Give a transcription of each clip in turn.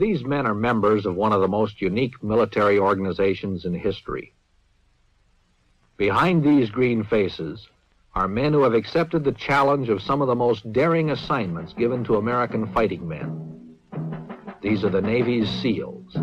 These men are members of one of the most unique military organizations in history. Behind these green faces are men who have accepted the challenge of some of the most daring assignments given to American fighting men. These are the Navy's SEALs.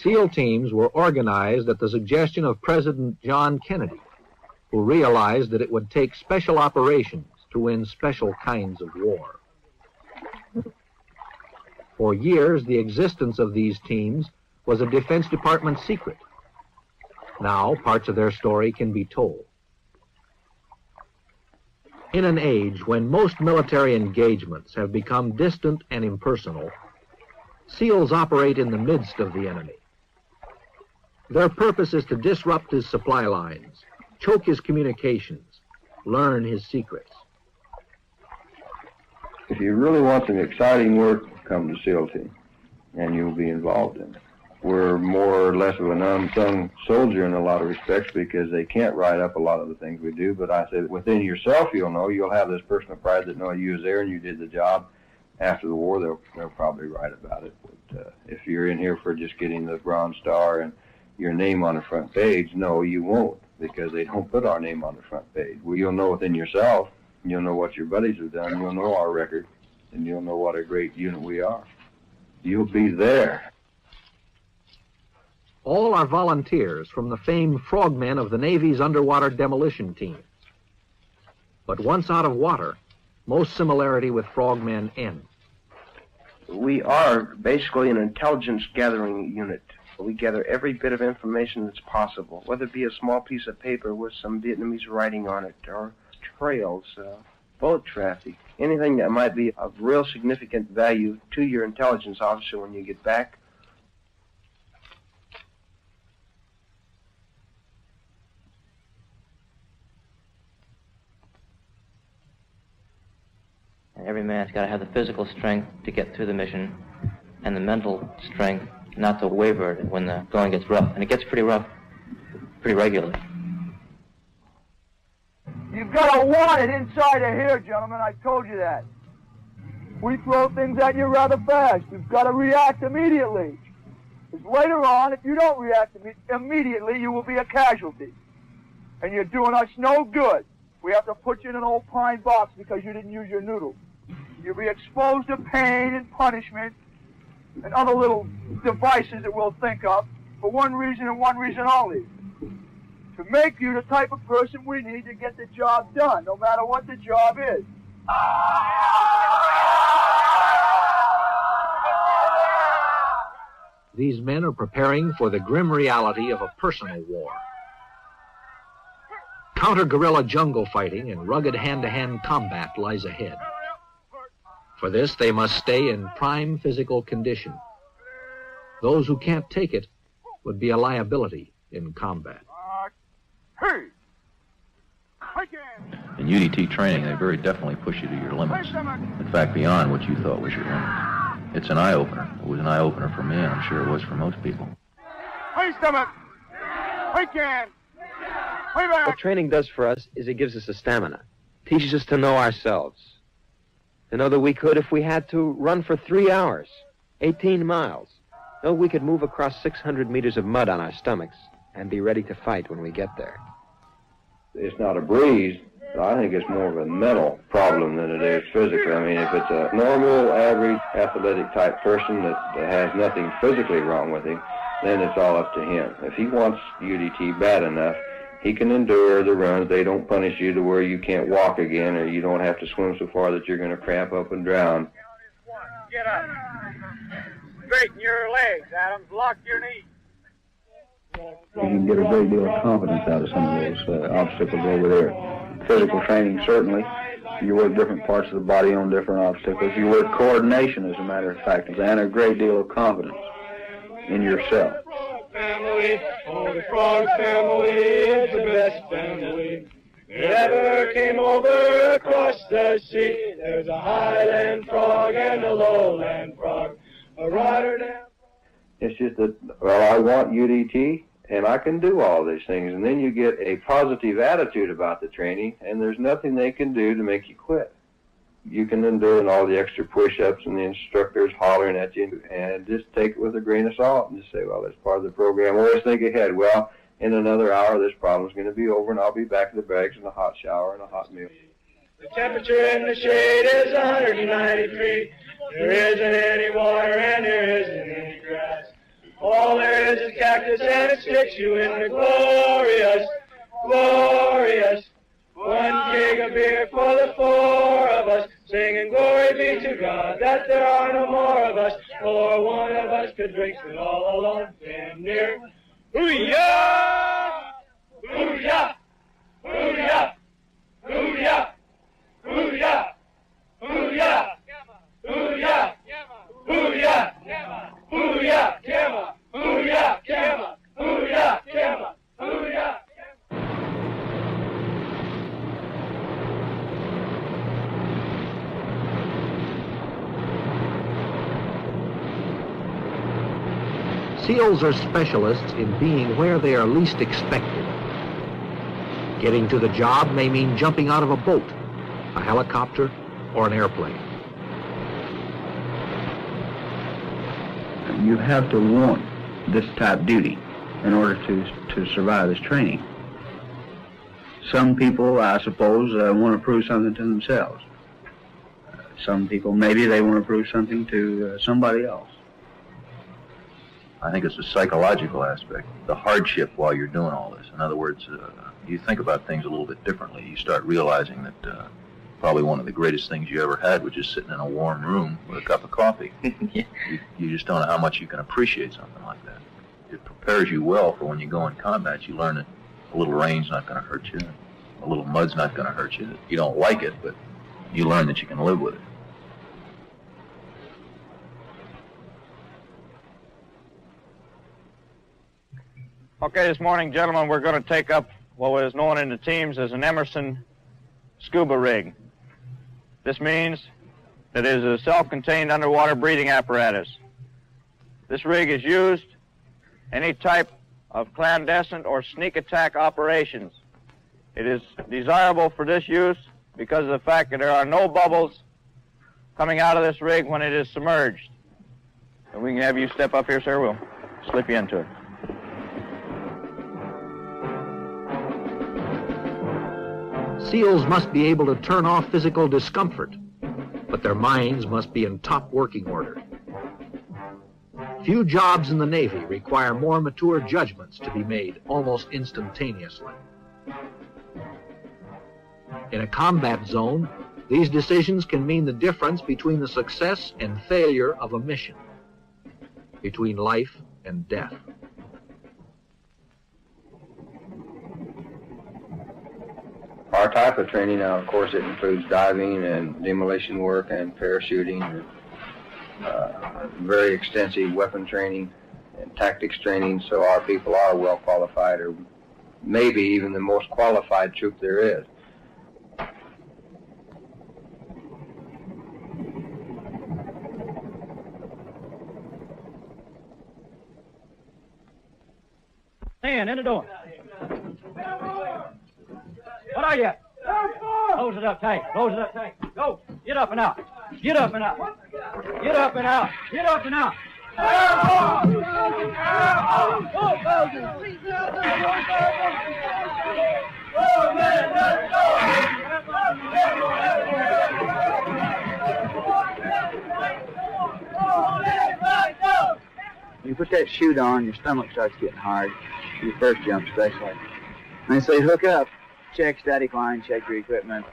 SEAL teams were organized at the suggestion of President John Kennedy, who realized that it would take special operations to win special kinds of war. For years, the existence of these teams was a Defense Department secret. Now, parts of their story can be told. In an age when most military engagements have become distant and impersonal, SEALs operate in the midst of the enemy. Their purpose is to disrupt his supply lines, choke his communications, learn his secrets. If you really want some exciting work, come to SEAL team, and you'll be involved in it. We're more or less of an unsung soldier in a lot of respects because they can't write up a lot of the things we do, but I said within yourself you'll have this personal pride that no, you was there and you did the job. After the war, they'll probably write about it. But if you're in here for just getting the Bronze Star and your name on the front page, no, you won't, because they don't put our name on the front page. Well, you'll know within yourself, you'll know what your buddies have done, you'll know our record, and you'll know what a great unit we are. You'll be there. All are volunteers from the famed frogmen of the Navy's underwater demolition team. But once out of water, most similarity with frogmen ends. We are basically an intelligence gathering unit. We gather every bit of information that's possible, whether it be a small piece of paper with some Vietnamese writing on it, or trails, boat traffic, anything that might be of real significant value to your intelligence officer when you get back. And every man's got to have the physical strength to get through the mission and the mental strength not to waver when the going gets rough. And it gets pretty rough pretty regularly. You've got to want it inside of here, gentlemen. I told you that. We throw things at you rather fast. You've got to react immediately. Because later on, if you don't react immediately, you will be a casualty. And you're doing us no good. We have to put you in an old pine box because you didn't use your noodle. You'll be exposed to pain and punishment and other little devices that we'll think of for one reason and one reason only. To make you the type of person we need to get the job done, no matter what the job is. These men are preparing for the grim reality of a personal war. Counter-guerrilla jungle fighting and rugged hand-to-hand combat lies ahead. For this, they must stay in prime physical condition. Those who can't take it would be a liability in combat. In UDT training, they very definitely push you to your limits. In fact, beyond what you thought was your limits. It's an eye-opener. It was an eye-opener for me, and I'm sure it was for most people. What training does for us is it gives us a stamina. Teaches us to know ourselves. To know that we could, if we had to, run for 3 hours, 18 miles. Know we could move across 600 meters of mud on our stomachs and be ready to fight when we get there. It's not a breeze. I think it's more of a mental problem than it is physical. I mean, if it's a normal, average, athletic type person that has nothing physically wrong with him, then it's all up to him. If he wants UDT bad enough, he can endure the runs. They don't punish you to where you can't walk again, or you don't have to swim so far that you're going to cramp up and drown. Get up. Straighten your legs, Adams. Lock your knees. You can get a great deal of confidence out of some of those obstacles over there. Physical training, certainly. You work different parts of the body on different obstacles. You work coordination, as a matter of fact, and a great deal of confidence in yourself. Family, oh, the Frog family is the best family that ever came over across the sea. There's a highland frog and a lowland frog, a Rotterdam. It's just that, well, I want UDT, and I can do all these things. And then you get a positive attitude about the training, and there's nothing they can do to make you quit. You can endure all the extra push-ups and the instructors hollering at you, and just take it with a grain of salt and just say, well, that's part of the program. Or let's think ahead. Well, in another hour, this problem's going to be over, and I'll be back in the barracks in a hot shower and a hot meal. The temperature in the shade is 190 degrees. There isn't any water and there isn't any grass. All there is cactus and it sticks you in the glorious, glorious. 1 keg of beer for the 4 of us, singing glory be to God that there are no more of us, for one of us could drink it all alone. Stand near. Hoo-yah! Hoo-yah! Hoo-yah! Hoo-yah! Hoo-yah! Hoo-yah! Hoo-yah! Hoo-yah! Hoo-yah! Kama! Hoo-yah! Kama! Hoo-yah! Kama! Hoo-yah! SEALs are specialists in being where they are least expected. Getting to the job may mean jumping out of a boat, a helicopter, or an airplane. You have to want this type duty in order to survive this training. Some people, I suppose, want to prove something to themselves. Some people, maybe they want to prove something to somebody else. I think it's a psychological aspect, the hardship while you're doing all this. In other words, you think about things a little bit differently. You start realizing that probably one of the greatest things you ever had was just sitting in a warm room with a cup of coffee. You just don't know how much you can appreciate something like that. It prepares you well for when you go in combat. You learn that a little rain's not going to hurt you, a little mud's not going to hurt you. You don't like it, but you learn that you can live with it. Okay, this morning, gentlemen, we're going to take up what was known in the teams as an Emerson scuba rig. This means that it is a self-contained underwater breathing apparatus. This rig is used any type of clandestine or sneak attack operations. It is desirable for this use because of the fact that there are no bubbles coming out of this rig when it is submerged. And we can have you step up here, sir. We'll slip you into it. SEALs must be able to turn off physical discomfort, but their minds must be in top working order. Few jobs in the Navy require more mature judgments to be made almost instantaneously. In a combat zone, these decisions can mean the difference between the success and failure of a mission, between life and death. Our type of training now, of course, it includes diving and demolition work and parachuting, and very extensive weapon training and tactics training, so our people are well qualified, or maybe even the most qualified troop there is. Stand in the door. What are you? Close it up tight. Close it up tight. Go. Get up and out. Get up and out. Get up and out. Get up and out. You put that chute on, your stomach starts getting hard. Your first jump especially. And they say, hook up. Check static line, check your equipment.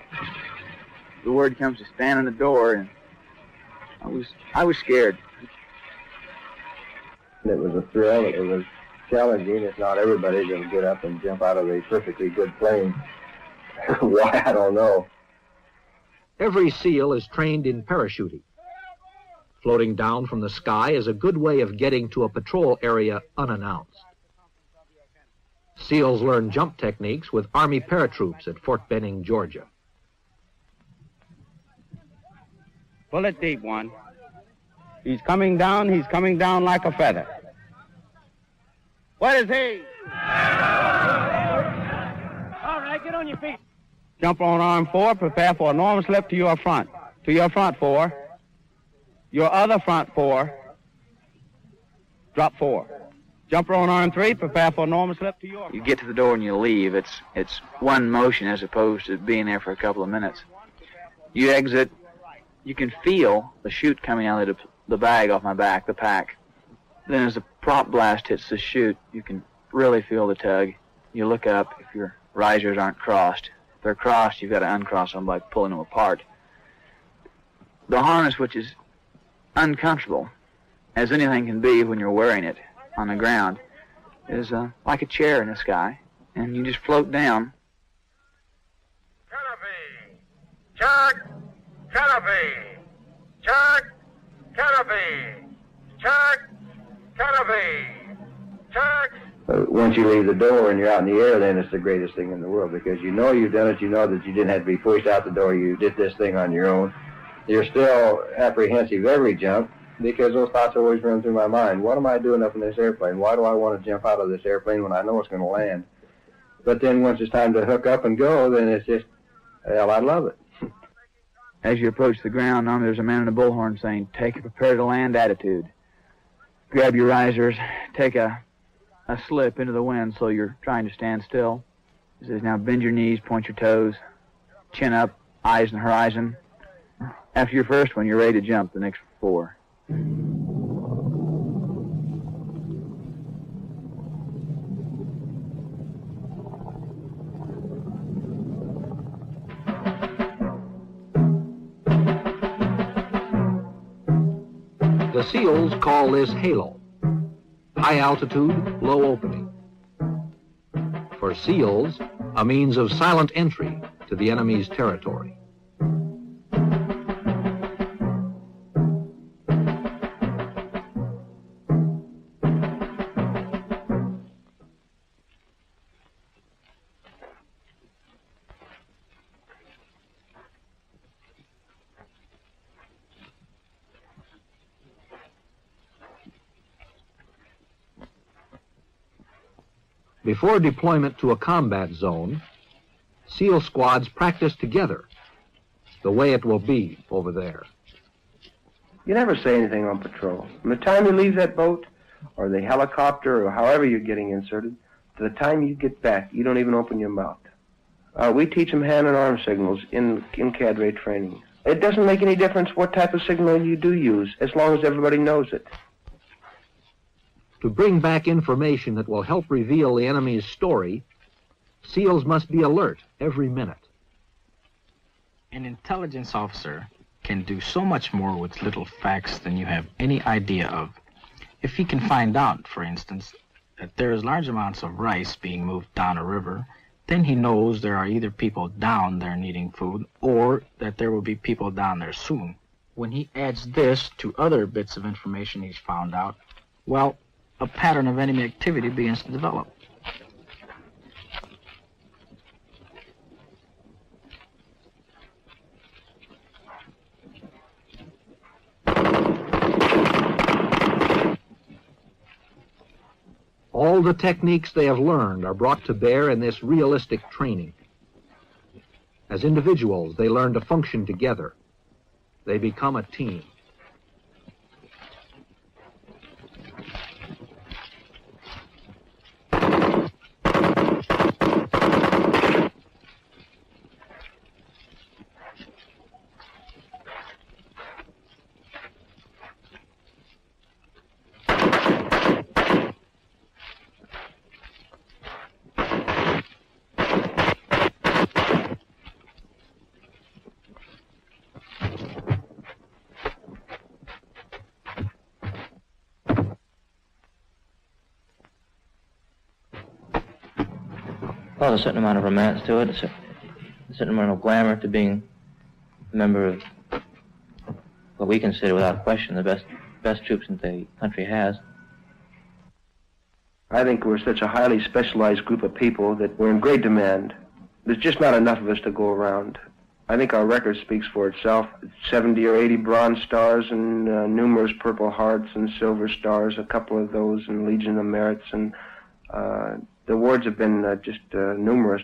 The word comes to stand on the door, and I was scared. It was a thrill. It was challenging. It's not everybody that'll get up and jump out of a perfectly good plane. Why, I don't know. Every SEAL is trained in parachuting. Floating down from the sky is a good way of getting to a patrol area unannounced. SEALs learn jump techniques with Army paratroops at Fort Benning, Georgia. Bullet deep one. He's coming down like a feather. What is he? All right, get on your feet. Jump on arm 4, prepare for enormous slip to your front. To your front 4. Your other front 4. Drop 4. Jumper on arm 3, prepare for enormous slip to your... You get to the door and you leave. It's one motion as opposed to being there for a couple of minutes. You exit, you can feel the chute coming out of the bag off my back, the pack. Then as the prop blast hits the chute, you can really feel the tug. You look up if your risers aren't crossed. If they're crossed, you've got to uncross them by pulling them apart. The harness, which is uncomfortable, as anything can be when you're wearing it on the ground, is like a chair in the sky, and you just float down. Canopy! Check! Canopy! Check! Canopy! Check! Canopy! Check! Once you leave the door and you're out in the air, then it's the greatest thing in the world, because you know you've done it, you know that you didn't have to be pushed out the door, you did this thing on your own. You're still apprehensive every jump, because those thoughts always run through my mind. What am I doing up in this airplane? Why do I want to jump out of this airplane when I know it's going to land? But then once it's time to hook up and go, then it's just, hell, I love it. As you approach the ground, there's a man in a bullhorn saying, take a prepare-to-land attitude. Grab your risers, take a slip into the wind so you're trying to stand still. He says, now bend your knees, point your toes, chin up, eyes in the horizon. After your first one, you're ready to jump the next 4. The SEALs call this halo, high altitude, low opening. For SEALs, a means of silent entry to the enemy's territory. Before deployment to a combat zone, SEAL squads practice together the way it will be over there. You never say anything on patrol. From the time you leave that boat, or the helicopter, or however you're getting inserted, to the time you get back, you don't even open your mouth. We teach them hand and arm signals in cadre training. It doesn't make any difference what type of signal you do use, as long as everybody knows it. To bring back information that will help reveal the enemy's story, SEALs must be alert every minute. An intelligence officer can do so much more with little facts than you have any idea of. If he can find out, for instance, that there is large amounts of rice being moved down a river, then he knows there are either people down there needing food or that there will be people down there soon. When he adds this to other bits of information he's found out, well, a pattern of enemy activity begins to develop. All the techniques they have learned are brought to bear in this realistic training. As individuals, they learn to function together. They become a team. Well, there's a certain amount of romance to it, a certain amount of glamour to being a member of what we consider, without question, the best troops that the country has. I think we're such a highly specialized group of people that we're in great demand. There's just not enough of us to go around. I think our record speaks for itself. 70 or 80 Bronze Stars and numerous Purple Hearts and Silver Stars, a couple of those, and Legion of Merits, and the awards have been just numerous.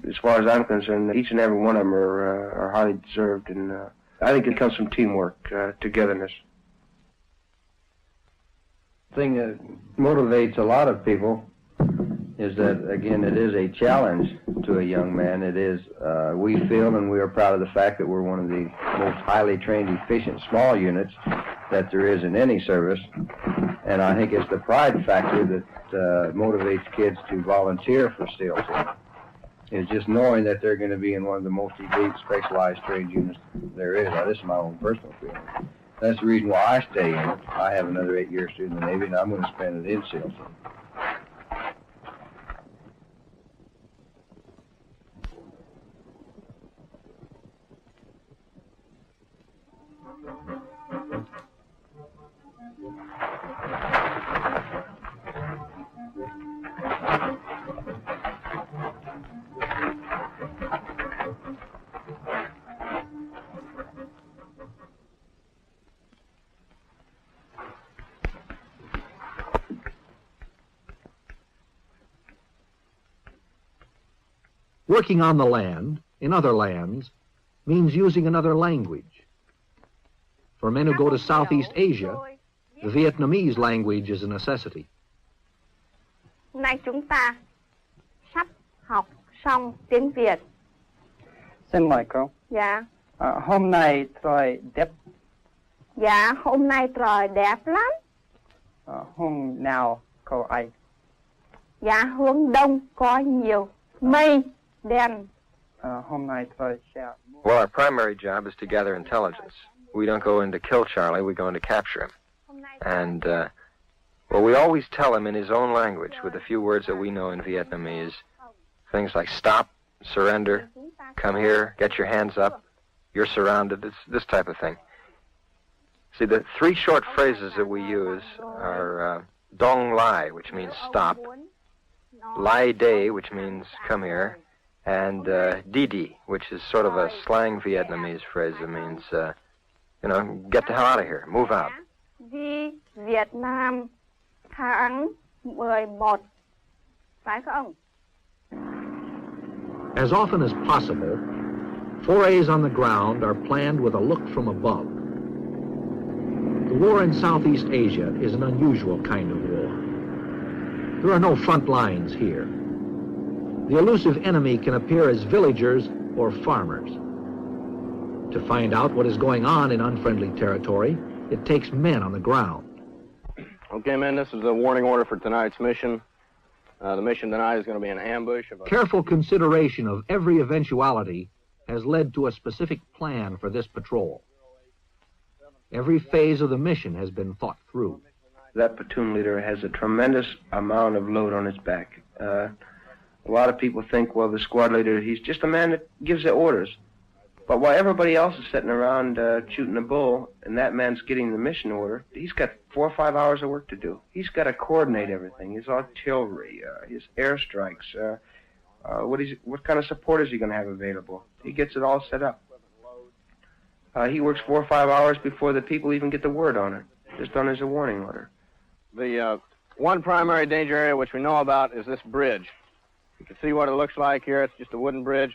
As far as I'm concerned, each and every one of them are highly deserved, and I think it comes from teamwork, togetherness. The thing that motivates a lot of people is that, again, it is a challenge to a young man. It is, we feel, and we are proud of the fact that we're one of the most highly trained, efficient, small units that there is in any service. And I think it's the pride factor that motivates kids to volunteer for SEAL Team. It's just knowing that they're going to be in one of the most elite, specialized trained units there is. Now, this is my own personal feeling. That's the reason why I stay in it. I have another 8 years in the Navy, and I'm going to spend it in SEAL Team. Working on the land, in other lands, means using another language. For men who go to Southeast Asia, the Vietnamese language is a necessity. Hôm nay chúng ta sắp học xong tiếng Việt. Xin mời cô. Dạ. Hôm nay trời đẹp. Dạ, hôm nay trời đẹp lắm. Hôm nào cô ấy? Dạ, hướng đông có nhiều mây đen. Hôm nay trời sẽ. Well, our primary job is to gather intelligence. We don't go in to kill Charlie, we go in to capture him. And, well, we always tell him in his own language, with a few words that we know in Vietnamese, things like stop, surrender, come here, get your hands up, you're surrounded, it's this type of thing. See, the three short phrases that we use are Dong Lai, which means stop, Lai Day, which means come here, and Didi, which is sort of a slang Vietnamese phrase that means, you know, get the hell out of here, move out. Đi Việt Nam tháng 11, phải không? As often as possible, forays on the ground are planned with a look from above. The war in Southeast Asia is an unusual kind of war. There are no front lines here. The elusive enemy can appear as villagers or farmers. To find out what is going on in unfriendly territory, it takes men on the ground. Okay, men, this is a warning order for tonight's mission. The mission tonight is going to be an ambush of Careful consideration of every eventuality has led to a specific plan for this patrol. Every phase of the mission has been thought through. That platoon leader has a tremendous amount of load on his back. A lot of people think, well, the squad leader, he's just a man that gives the orders. But while everybody else is sitting around shooting a bull, and that man's getting the mission order, he's got 4 or 5 hours of work to do. He's got to coordinate everything, his artillery, his airstrikes, what kind of support is he going to have available. He gets it all set up. He works 4 or 5 hours before the people even get the word on it, just on his warning order. The one primary danger area which we know about is this bridge. You can see what it looks like here. It's just a wooden bridge,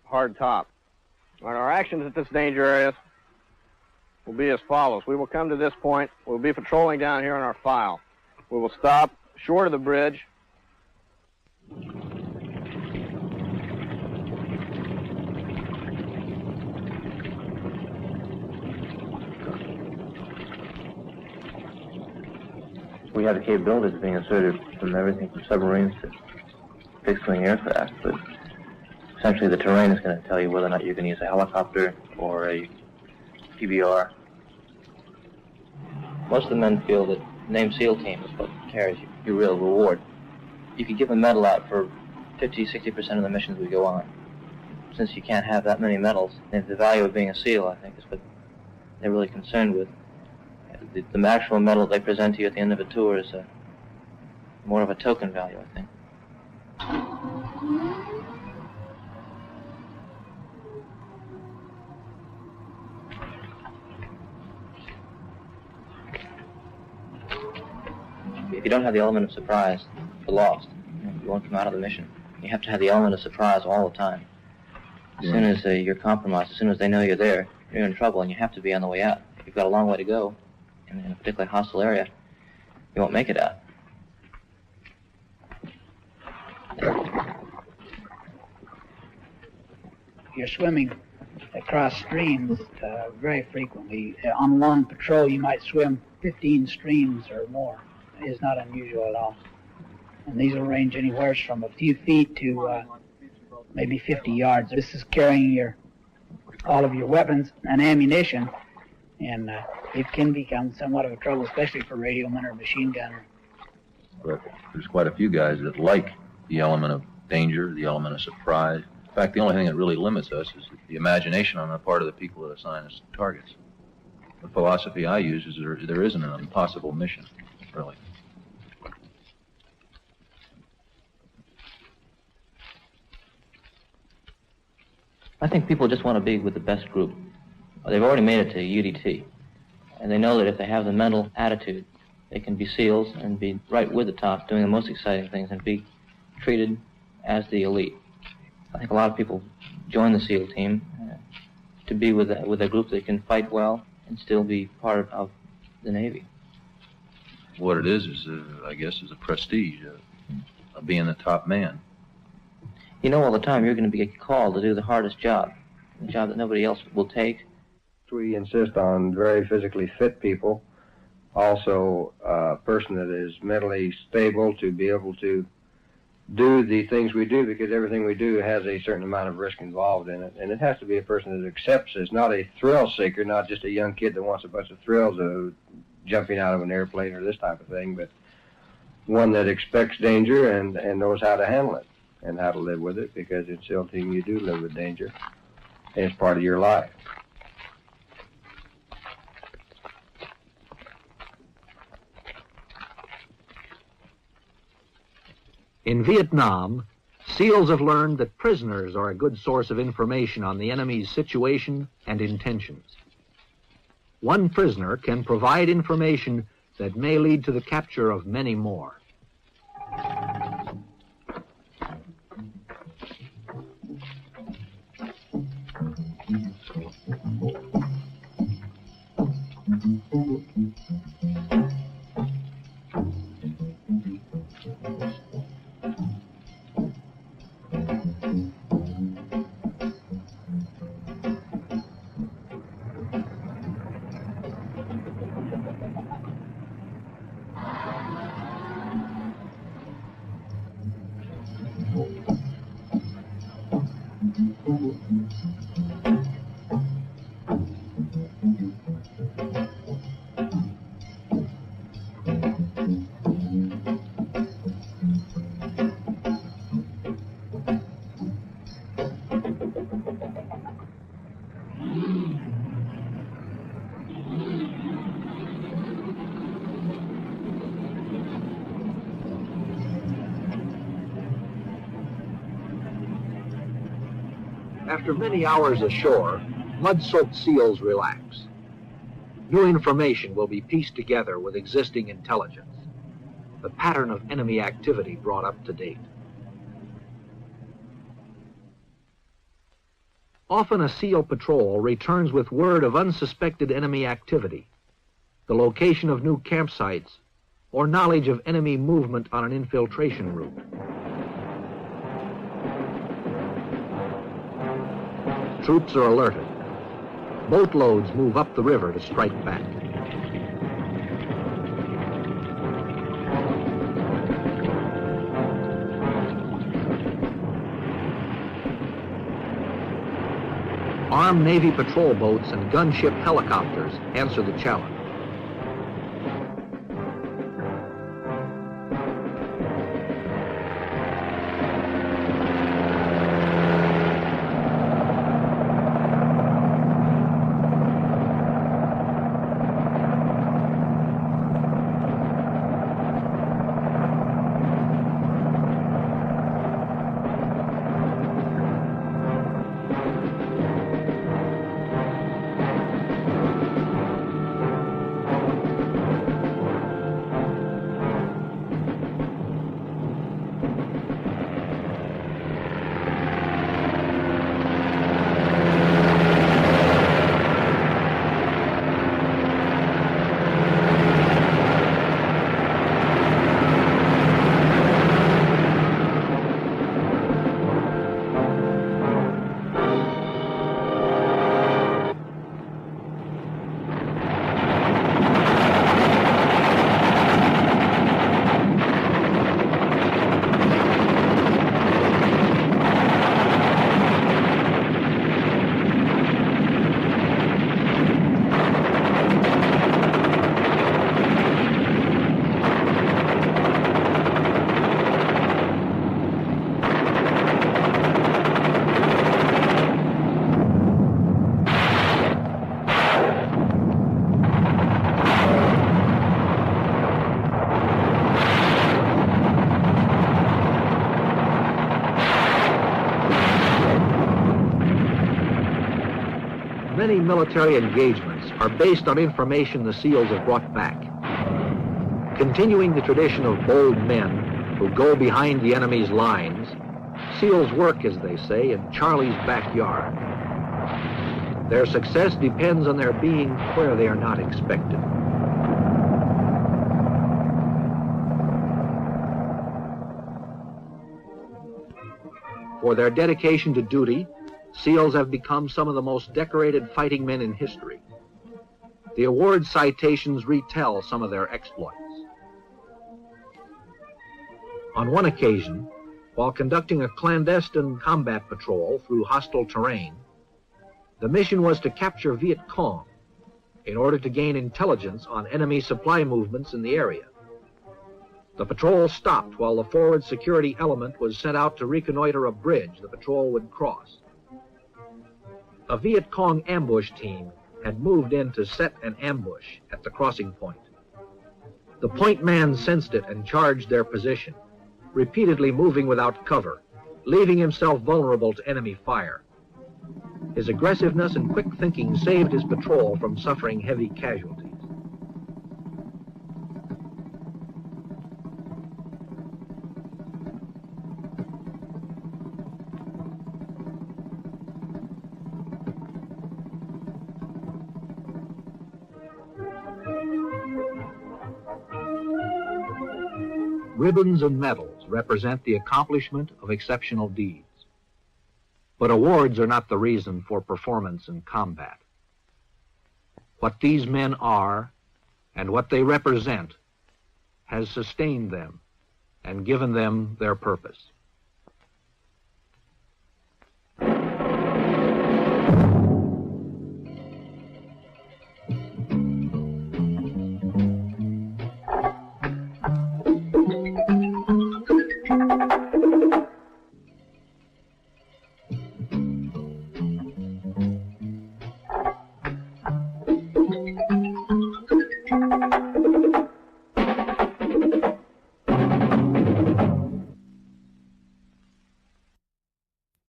hard top. And our actions at this danger area will be as follows. We will come to this point. We'll be patrolling down here in our file. We will stop short of the bridge. We have the capabilities of being inserted from everything from submarines to fixed-wing aircraft, but essentially the terrain is going to tell you whether or not you can use a helicopter or a PBR. Most of the men feel that the name SEAL Team is what carries your real reward. You could give a medal out for 50-60% of the missions we go on. Since you can't have that many medals, and the value of being a SEAL, I think, is what they're really concerned with. The actual medal they present to you at the end of a tour is more of a token value, I think. you don't have the element of surprise, you're lost. You won't come out of the mission. You have to have the element of surprise all the time. As soon as you're compromised, as soon as they know you're there, you're in trouble, and you have to be on the way out. If you've got a long way to go in a particularly hostile area, you won't make it out. You're swimming across streams very frequently. On long patrol, you might swim 15 streams or more. It is not unusual at all. And these will range anywhere from a few feet to maybe 50 yards. This is carrying all of your weapons and ammunition, and it can become somewhat of a trouble, especially for radioman or machine gunner. But there's quite a few guys that like the element of danger, the element of surprise. In fact, the only thing that really limits us is the imagination on the part of the people that assign us targets. The philosophy I use is there isn't an impossible mission, really. I think people just want to be with the best group. They've already made it to UDT, and they know that if they have the mental attitude, they can be SEALs and be right with the top, doing the most exciting things, and be treated as the elite. I think a lot of people join the SEAL team to be with a group that can fight well and still be part of the Navy. What it is I guess, is a prestige of being the top man. You know all the time you're going to be called to do the hardest job, the job that nobody else will take. We insist on very physically fit people, also a person that is mentally stable to be able to do the things we do, because everything we do has a certain amount of risk involved in it. And it has to be a person that accepts it's not a thrill seeker, not just a young kid that wants a bunch of thrills of jumping out of an airplane or this type of thing, but one that expects danger and knows how to handle it and how to live with it, because in SEAL team you do live with danger, and it's part of your life. In Vietnam, SEALs have learned that prisoners are a good source of information on the enemy's situation and intentions. One prisoner can provide information that may lead to the capture of many more. After many hours ashore, mud-soaked SEALs relax. New information will be pieced together with existing intelligence, the pattern of enemy activity brought up to date. Often a SEAL patrol returns with word of unsuspected enemy activity, the location of new campsites, or knowledge of enemy movement on an infiltration route. Troops are alerted. Boatloads move up the river to strike back. Armed Navy patrol boats and gunship helicopters answer the challenge. Many military engagements are based on information the SEALs have brought back. Continuing the tradition of bold men who go behind the enemy's lines, SEALs work, as they say, in Charlie's backyard. Their success depends on their being where they are not expected. For their dedication to duty, SEALs have become some of the most decorated fighting men in history. The award citations retell some of their exploits. On one occasion, while conducting a clandestine combat patrol through hostile terrain, the mission was to capture Viet Cong in order to gain intelligence on enemy supply movements in the area. The patrol stopped while the forward security element was sent out to reconnoiter a bridge the patrol would cross. A Viet Cong ambush team had moved in to set an ambush at the crossing point. The point man sensed it and charged their position, repeatedly moving without cover, leaving himself vulnerable to enemy fire. His aggressiveness and quick thinking saved his patrol from suffering heavy casualties. Ribbons and medals represent the accomplishment of exceptional deeds. But awards are not the reason for performance in combat. What these men are and what they represent has sustained them and given them their purpose.